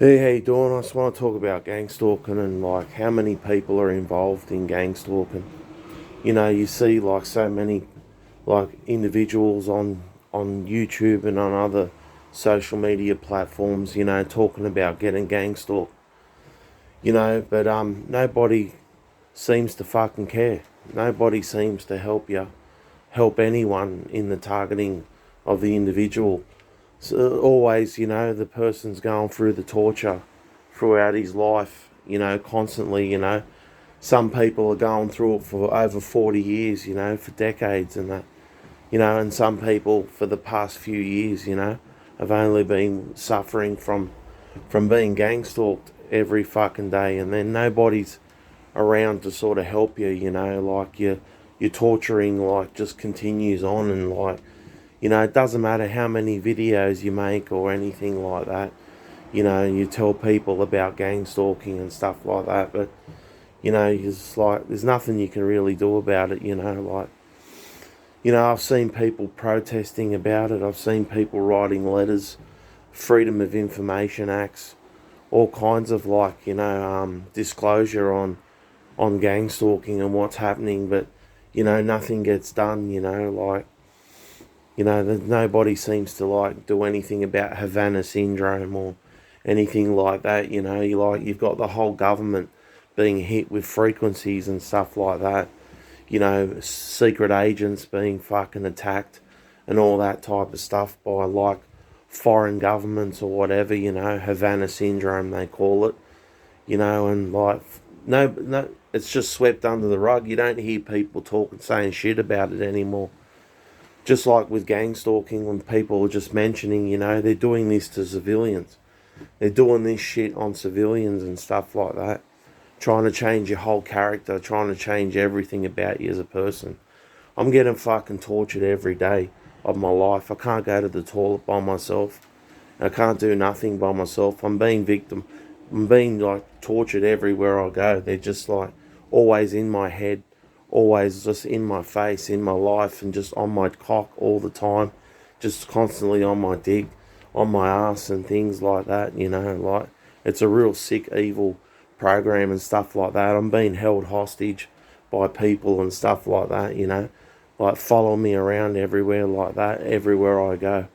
Hey, how you doing? I just want to talk about gang stalking and like how many people are involved in gang stalking. You see like so many like individuals on YouTube and on other social media platforms, talking about getting gang stalked. But nobody seems to fucking care. Nobody seems to help anyone in the targeting of the individual. So always, the person's going through the torture throughout his life, constantly, Some people are going through it for over 40 years, for decades and that, and some people for the past few years, have only been suffering from being gang stalked every fucking day, and then nobody's around to sort of help you, like your torturing like just continues on, and like, it doesn't matter how many videos you make or anything like that. You tell people about gang stalking and stuff like that, but it's like there's nothing you can really do about it. I've seen people protesting about it. I've seen people writing letters, Freedom of Information Acts, all kinds of like disclosure on gang stalking and what's happening, but nothing gets done. Nobody seems to like do anything about Havana syndrome or anything like that. You've got the whole government being hit with frequencies and stuff like that. Secret agents being fucking attacked and all that type of stuff by like foreign governments or whatever. Havana syndrome they call it. And like no, it's just swept under the rug. You don't hear people talking saying shit about it anymore. Just like with gang stalking, when people are just mentioning, they're doing this to civilians. They're doing this shit on civilians and stuff like that. Trying to change your whole character, trying to change everything about you as a person. I'm getting fucking tortured every day of my life. I can't go to the toilet by myself. I can't do nothing by myself. I'm being like tortured everywhere I go. They're just like always in my head, always just in my face, in my life, and just on my cock all the time, just constantly on my dick, on my ass, and things like that. Like it's a real sick, evil program and stuff like that. I'm being held hostage by people and stuff like that. Like follow me around everywhere like that, everywhere I go.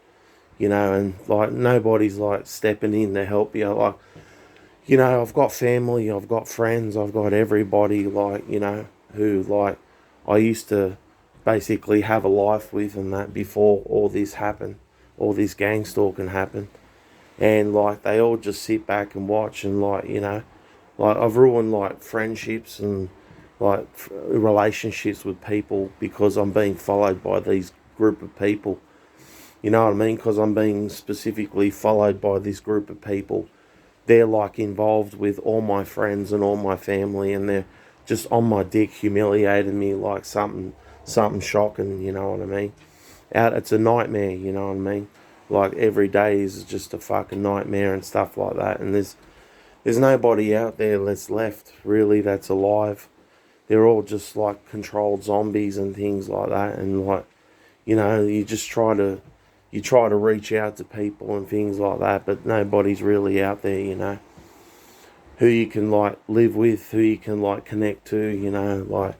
And like nobody's like stepping in to help you. Like, I've got family, I've got friends, I've got everybody, like, who, like, I used to basically have a life with and that before all this happened, all this gang stalking happened. And, like, they all just sit back and watch and, like, like, I've ruined, like, friendships and, like, relationships with people because I'm being followed by these group of people. You know what I mean? Because I'm being specifically followed by this group of people. They're like involved with all my friends and all my family, and they're just on my dick, humiliating me like something shocking. You know what I mean? It's a nightmare. You know what I mean? Like every day is just a fucking nightmare and stuff like that. And there's nobody out there that's left really that's alive. They're all just like controlled zombies and things like that. And like you try to reach out to people and things like that, but nobody's really out there, who you can like live with, who you can like connect to, like,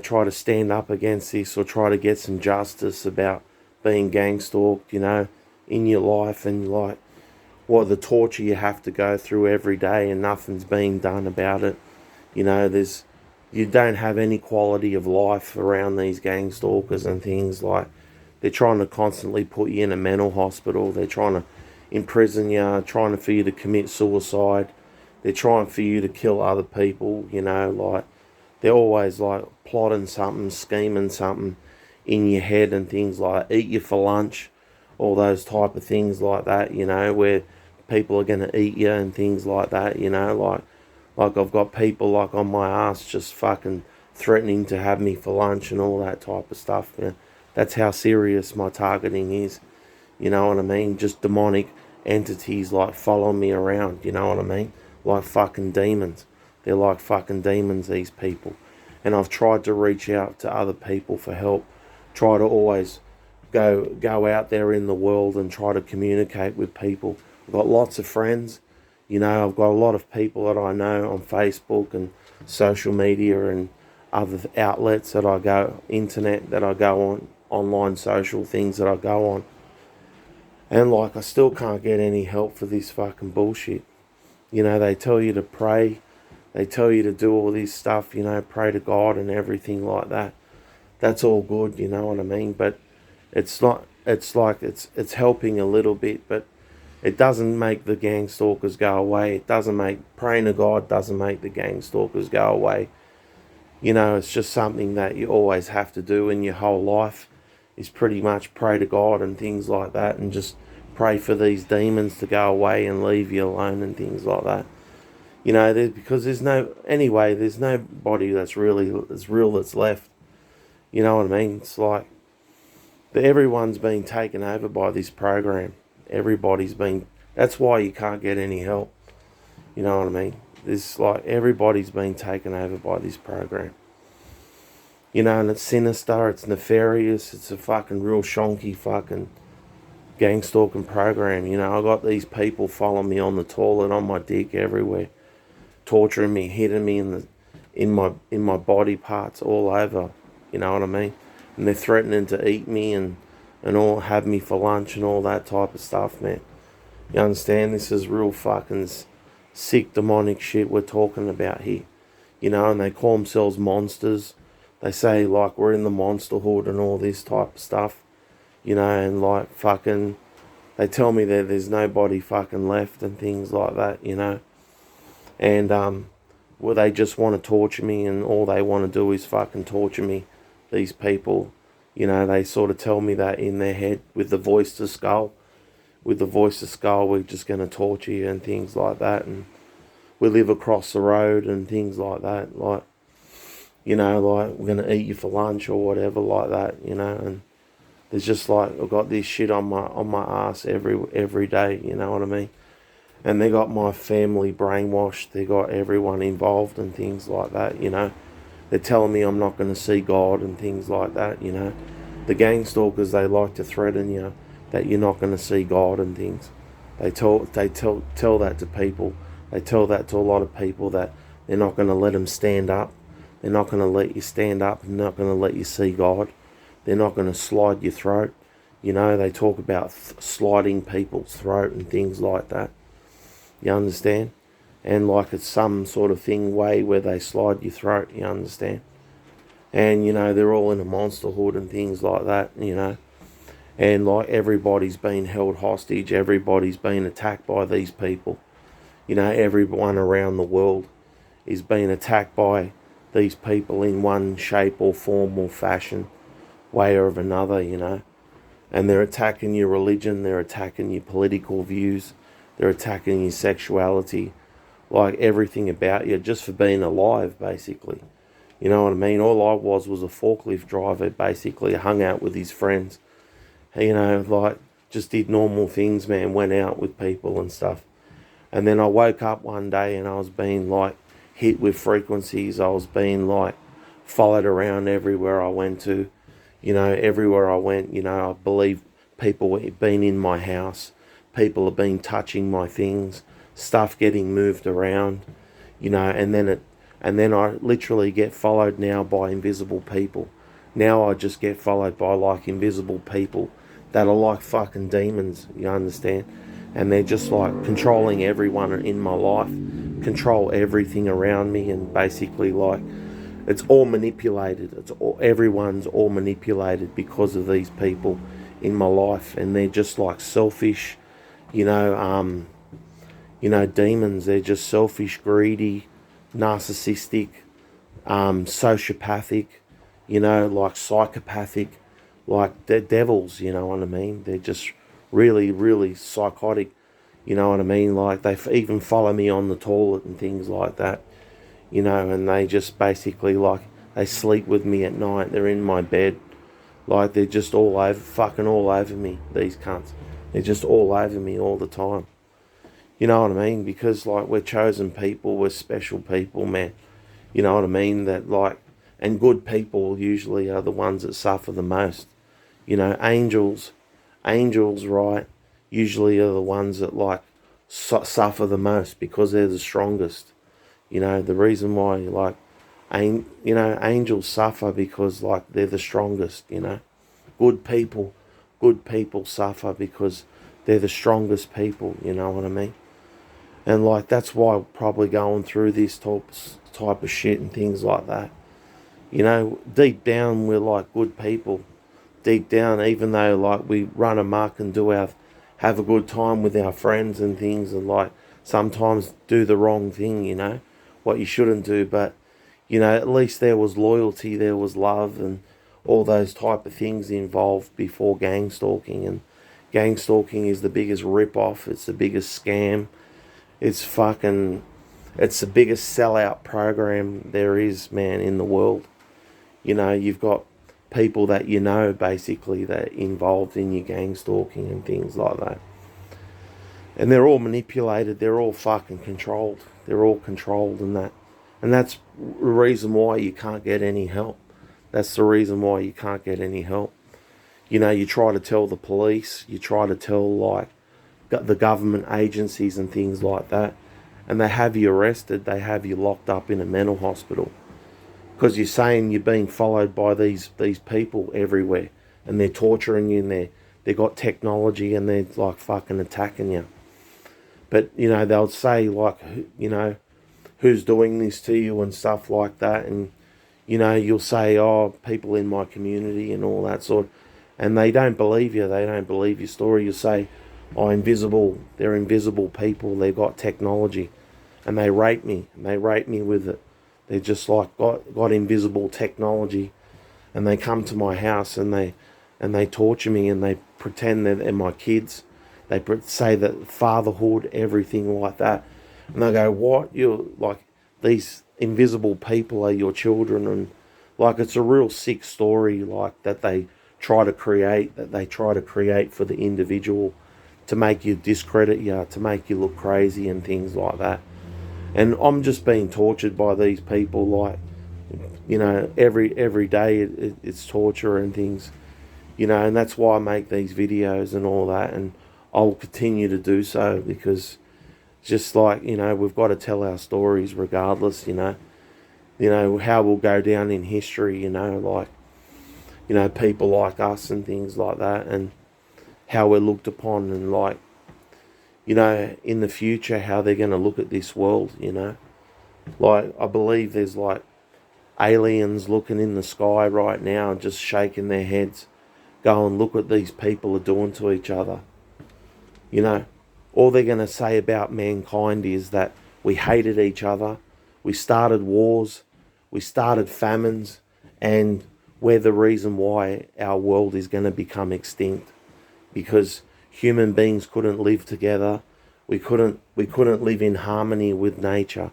try to stand up against this or try to get some justice about being gang stalked, in your life, and like what the torture you have to go through every day and nothing's being done about it. You don't have any quality of life around these gang stalkers and things. Like they're trying to constantly put you in a mental hospital. They're trying to imprison you, trying for you to commit suicide. They're trying for you to kill other people, like they're always like plotting something, scheming something in your head and things like eat you for lunch, all those type of things like that, where people are going to eat you and things like that, like I've got people like on my ass just fucking threatening to have me for lunch and all that type of stuff. That's how serious my targeting is. You know what I mean? Just demonic entities like follow me around. You know what I mean? Like fucking demons. They're like fucking demons, these people. And I've tried to reach out to other people for help. Try to always go out there in the world and try to communicate with people. I've got lots of friends. You know, I've got a lot of people that I know on Facebook and social media and other outlets that I go, internet that I go on, online social things that I go on. And like, I still can't get any help for this fucking bullshit. You know, they tell you to pray, they tell you to do all this stuff, you know, pray to God and everything like that. That's all good, you know what I mean? But it's not, it's like, it's helping a little bit, but it doesn't make the gang stalkers go away. It doesn't make, praying to God doesn't make the gang stalkers go away. You know, it's just something that you always have to do in your whole life, is pretty much pray to God and things like that, and just pray for these demons to go away and leave you alone and things like that. You know, because there's no, anyway, there's nobody that's really, that's real, that's left. You know what I mean? It's like, everyone's been taken over by this program. Everybody's been, that's why you can't get any help. You know what I mean? It's like, everybody's been taken over by this program. You know, and it's sinister, it's nefarious, it's a fucking real shonky fucking gang stalking program. You know, I got these people following me on the toilet, on my dick, everywhere, torturing me, hitting me in my body parts all over. You know what I mean? And they're threatening to eat me and all, have me for lunch and all that type of stuff, man. You understand? This is real fucking sick demonic shit we're talking about here. You know, and they call themselves monsters. They say like we're in the monster hood and all this type of stuff. You know, and like fucking, they tell me that there's nobody fucking left and things like that, you know. And well, they just want to torture me, and all they want to do is fucking torture me. These people, you know, they sort of tell me that in their head with the voice to skull. With the voice to skull, we're just going to torture you and things like that. And we live across the road and things like that. Like, you know, like we're going to eat you for lunch or whatever like that, you know. And there's just like, I've got this shit on my ass every day, you know what I mean? And they got my family brainwashed. They got everyone involved and things like that, you know. They're telling me I'm not going to see God and things like that, you know. The gang stalkers, they like to threaten you that you're not going to see God and things. They tell that to people. They tell that to a lot of people, that they're not going to let them stand up. They're not going to let you stand up. They're not going to let you see God. They're not going to slide your throat. You know, they talk about sliding people's throat and things like that. You understand? And like it's some sort of way where they slide your throat, you understand? And, you know, they're all in a monster hood and things like that, you know. And like everybody's been held hostage. Everybody's been attacked by these people. You know, everyone around the world is being attacked by these people in one shape or form or fashion, way or of another, you know. And they're attacking your religion, they're attacking your political views, they're attacking your sexuality, like everything about you, just for being alive, basically. You know what I mean? All I was a forklift driver, basically, hung out with his friends. You know, like, just did normal things, man, went out with people and stuff. And then I woke up one day and I was being, like, hit with frequencies. I was being, like, followed around everywhere I went to. You know, everywhere I went, you know, I believe people have been in my house. People have been touching my things, stuff getting moved around, you know, and then I literally get followed now by invisible people. Now I just get followed by like invisible people that are like fucking demons, you understand? And they're just like controlling everyone in my life, control everything around me, and basically like it's all manipulated. Everyone's all manipulated because of these people in my life, and they're just like selfish, you know, demons. They're just selfish, greedy, narcissistic, sociopathic, you know, like psychopathic, like they're devils, you know what I mean? They're just really, really psychotic, you know what I mean? Like they even follow me on the toilet and things like that, you know, and they just basically like, they sleep with me at night, they're in my bed, like they're just all over, fucking all over me, these cunts. They're just all over me all the time. You know what I mean? Because like we're chosen people, we're special people, man. You know what I mean? That like, and good people usually are the ones that suffer the most. You know, angels, right, usually are the ones that like suffer the most because they're the strongest. You know, the reason why, like, angels suffer because, like, they're the strongest, you know. Good people, good people suffer because they're the strongest people, you know what I mean? And, like, that's why we're probably going through this type of shit and things like that. You know, deep down, we're, like, good people. Deep down, even though, like, we run amok and have a good time with our friends and things, and, like, sometimes do the wrong thing, you know, what you shouldn't do. But, you know, at least there was loyalty, there was love, and all those type of things involved before gang stalking. And gang stalking is the biggest rip-off. It's the biggest scam. It's the biggest sellout program there is, man, in the world. You know, you've got people that you know, basically, that are involved in your gang stalking and things like that. And they're all manipulated. They're all fucking controlled. They're all controlled and that. And that's the reason why you can't get any help. That's the reason why you can't get any help. You know, you try to tell the police, you try to tell, like, the government agencies and things like that, and they have you arrested, they have you locked up in a mental hospital. Because you're saying you're being followed by these people everywhere, and they're torturing you, and they've got technology, and they're, like, fucking attacking you. But, you know, they'll say, like, you know, who's doing this to you and stuff like that. And, you know, you'll say, oh, people in my community and all that sort. And they don't believe you. They don't believe your story. You say, oh, they're invisible people. They've got technology. And they rape me. And they rape me with it. They just, like, got invisible technology. And they come to my house and they torture me, and they pretend that they're my kids. They say that fatherhood, everything like that. And they go, what? You're, like, these invisible people are your children. And, like, it's a real sick story, like, that they try to create for the individual, to make you discredit you, to make you look crazy and things like that. And I'm just being tortured by these people, like, you know, every day it's torture and things, you know. And that's why I make these videos and all that, and I'll continue to do so, because just, like, you know, we've got to tell our stories regardless, you know how we'll go down in history, you know, like, you know, people like us and things like that, and how we're looked upon, and, like, you know, in the future, how they're going to look at this world, you know. Like, I believe there's, like, aliens looking in the sky right now, just shaking their heads, going, look what these people are doing to each other. You know, all they're going to say about mankind is that we hated each other, we started wars, we started famines, and we're the reason why our world is going to become extinct. Because human beings couldn't live together. We couldn't live in harmony with nature.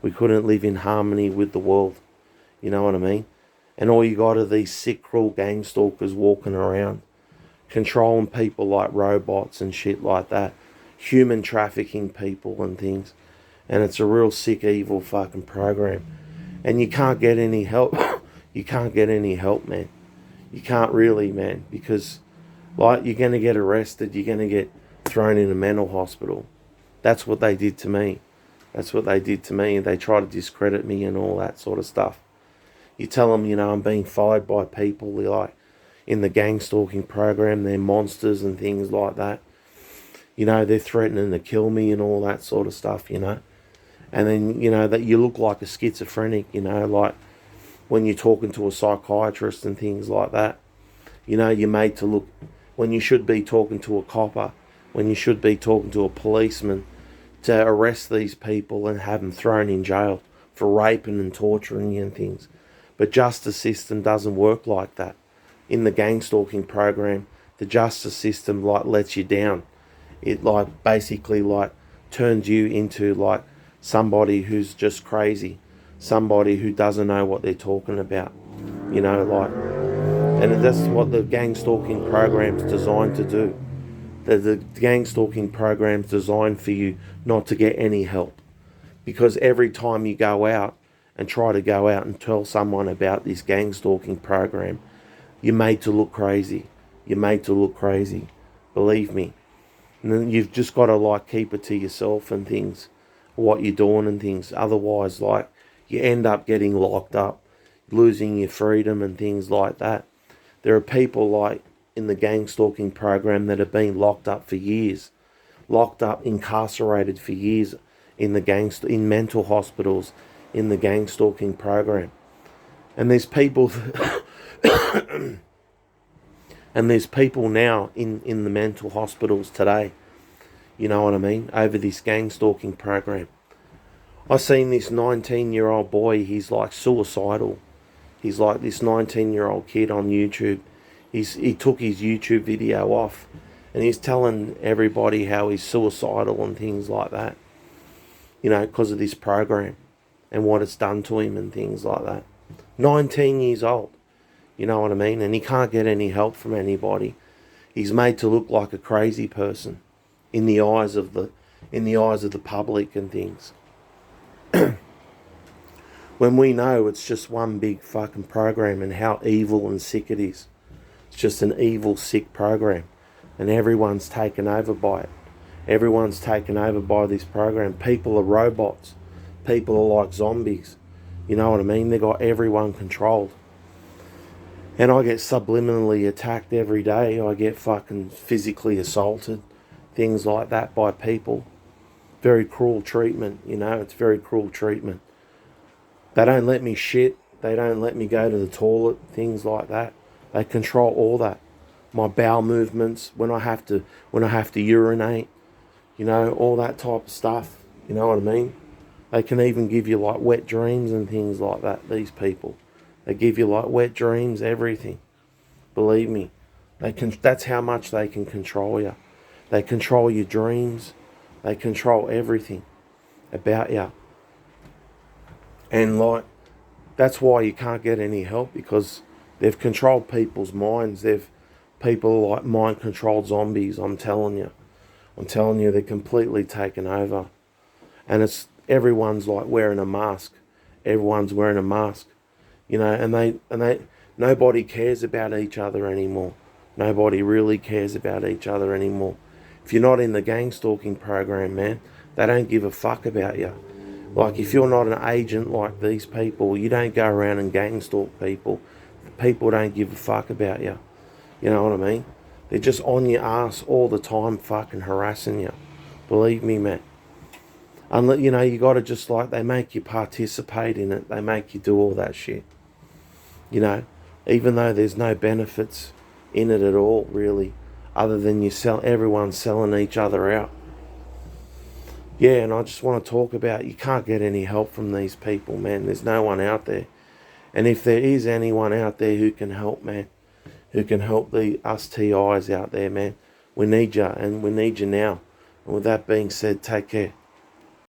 We couldn't live in harmony with the world. You know what I mean? And all you got are these sick, cruel gang stalkers walking around, controlling people like robots and shit like that, human trafficking people and things. And it's a real sick, evil fucking program. And you can't get any help. You can't get any help, man. You can't really, man, because, like, you're going to get arrested, you're going to get thrown in a mental hospital. That's what they did to me. That's what they did to me. They try to discredit me and all that sort of stuff. You tell them, you know, I'm being followed by people, like, in the gang stalking program, they're monsters and things like that. You know, they're threatening to kill me and all that sort of stuff, you know. And then, you know, that you look like a schizophrenic, you know, like when you're talking to a psychiatrist and things like that. You know, you're made to look, when you should be talking to a copper, when you should be talking to a policeman, to arrest these people and have them thrown in jail for raping and torturing you and things. But justice system doesn't work like that. In the gang stalking program, the justice system, like, lets you down. It, like, basically, like, turns you into, like, somebody who's just crazy, somebody who doesn't know what they're talking about, you know, like. And that's what the gang stalking program's designed to do. The gang stalking program's designed for you not to get any help. Because every time you go out and try to go out and tell someone about this gang stalking program, you're made to look crazy. You're made to look crazy. Believe me. And then you've just got to like keep it to yourself and things, what you're doing and things. Otherwise, like, you end up getting locked up, losing your freedom and things like that. There are people like in the gang stalking program that have been locked up for years, locked up, incarcerated for years in mental hospitals in the gang stalking program. And there's people and there's people now in the mental hospitals today, you know what I mean, over this gang stalking program. I seen this 19-year-old boy, he's like suicidal. He's like this 19-year-old kid on YouTube. He took his YouTube video off and he's telling everybody how he's suicidal and things like that, you know, because of this program and what it's done to him and things like that. 19 years old, you know what I mean? And he can't get any help from anybody. He's made to look like a crazy person in the eyes of the public and things. When we know it's just one big fucking program and how evil and sick it is. It's just an evil, sick program. And everyone's taken over by it. Everyone's taken over by this program. People are robots. People are like zombies. You know what I mean? They got everyone controlled. And I get subliminally attacked every day. I get fucking physically assaulted. Things like that by people. Very cruel treatment, you know. It's very cruel treatment. They don't let me shit. They don't let me go to the toilet. Things like that. They control all that. My bowel movements, when I have to urinate, you know, all that type of stuff. You know what I mean? They can even give you like wet dreams and things like that, these people. They give you like wet dreams, everything. Believe me. That's how much they can control you. They control your dreams. They control everything about you. And like, that's why you can't get any help, because they've controlled people's minds. People are like mind-controlled zombies, I'm telling you. I'm telling you, they're completely taken over. And everyone's like wearing a mask. Everyone's wearing a mask. You know, and nobody cares about each other anymore. Nobody really cares about each other anymore. If you're not in the gang stalking program, man, they don't give a fuck about you. Like, if you're not an agent like these people, you don't go around and gang stalk people. People don't give a fuck about you. You know what I mean? They're just on your ass all the time, fucking harassing you. Believe me, man. Unless, you know, you got to just like, they make you participate in it. They make you do all that shit. You know, even though there's no benefits in it at all, really, other than everyone's selling each other out. Yeah, and I just want to talk about, you can't get any help from these people, man. There's no one out there. And if there is anyone out there who can help, man, who can help us TIs out there, man, we need you, and we need you now. And with that being said, take care.